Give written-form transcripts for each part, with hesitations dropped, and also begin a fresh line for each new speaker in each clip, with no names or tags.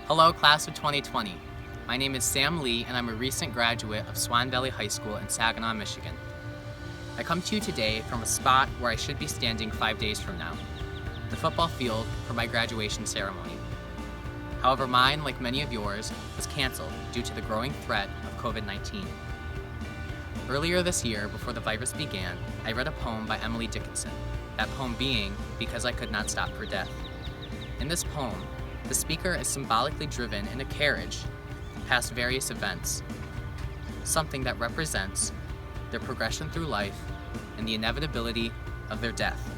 Hello, class of 2020. My name is Sam Lea, and I'm a recent graduate of Swan Valley High School in Saginaw, Michigan. I come to you today from a spot where I should be standing 5 days from now, the football field for my graduation ceremony. However, mine, like many of yours, was canceled due to the growing threat of COVID-19. Earlier this year, before the virus began, I read a poem by Emily Dickinson, that poem being Because I Could Not Stop for Death. In this poem, the speaker is symbolically driven in a carriage past various events, something that represents their progression through life and the inevitability of their death.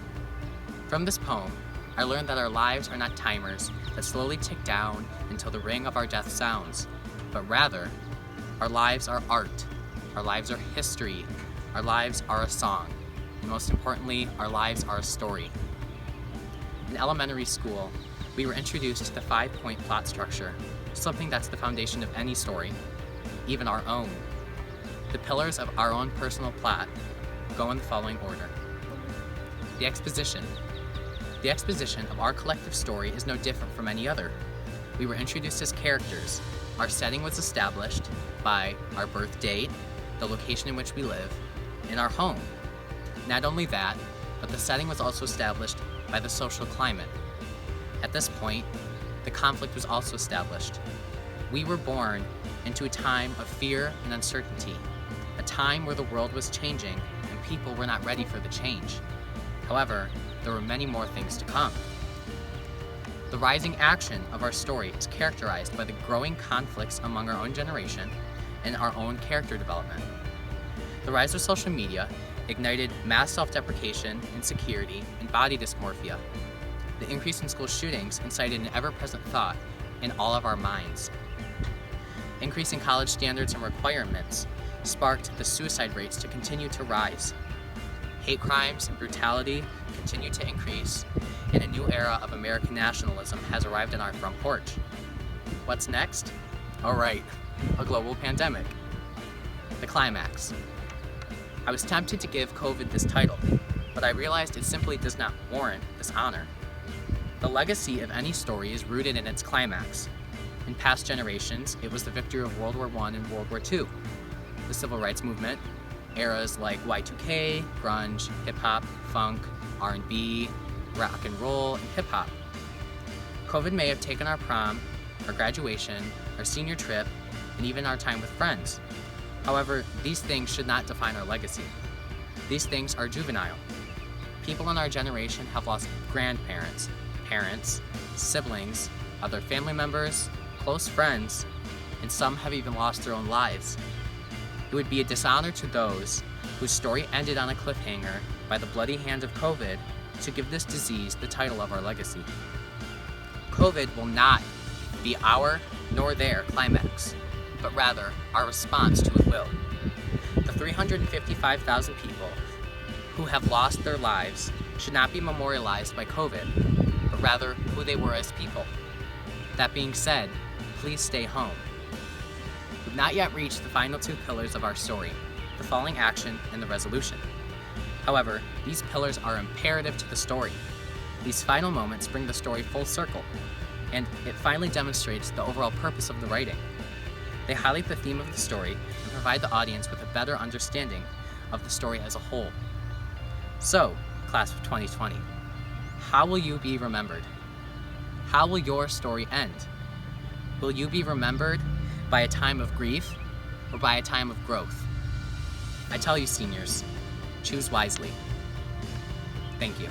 From this poem, I learned that our lives are not timers that slowly tick down until the ring of our death sounds, but rather, our lives are art, our lives are history, our lives are a song, and most importantly, our lives are a story. In elementary school, we were introduced to the 5-point plot structure, something that's the foundation of any story, even our own. The pillars of our own personal plot go in the following order. The exposition. The exposition of our collective story is no different from any other. We were introduced as characters. Our setting was established by our birth date, the location in which we live, and our home. Not only that, but the setting was also established by the social climate. At this point, the conflict was also established. We were born into a time of fear and uncertainty, a time where the world was changing and people were not ready for the change. However, there were many more things to come. The rising action of our story is characterized by the growing conflicts among our own generation and our own character development. The rise of social media ignited mass self-deprecation, insecurity, and body dysmorphia. The increase in school shootings incited an ever-present thought in all of our minds. Increasing college standards and requirements sparked the suicide rates to continue to rise. Hate crimes and brutality continue to increase, and a new era of American nationalism has arrived on our front porch. What's next? All right, a global pandemic. The climax. I was tempted to give COVID this title, but I realized it simply does not warrant this honor. The legacy of any story is rooted in its climax. In past generations, it was the victory of World War I and World War II, the Civil Rights Movement, eras like Y2K, grunge, hip-hop, funk, R&B, rock and roll, and hip-hop. COVID may have taken our prom, our graduation, our senior trip, and even our time with friends. However, these things should not define our legacy. These things are juvenile. People in our generation have lost grandparents, parents, siblings, other family members, close friends, and some have even lost their own lives. It would be a dishonor to those whose story ended on a cliffhanger by the bloody hand of COVID to give this disease the title of our legacy. COVID will not be our nor their climax, but rather our response to it will. The 355,000 people who have lost their lives should not be memorialized by COVID, but rather who they were as people. That being said, please stay home. We've not yet reached the final two pillars of our story, the falling action and the resolution. However, these pillars are imperative to the story. These final moments bring the story full circle, and it finally demonstrates the overall purpose of the writing. They highlight the theme of the story and provide the audience with a better understanding of the story as a whole. So, class of 2020, how will you be remembered? How will your story end? Will you be remembered by a time of grief or by a time of growth? I tell you, seniors, choose wisely. Thank you.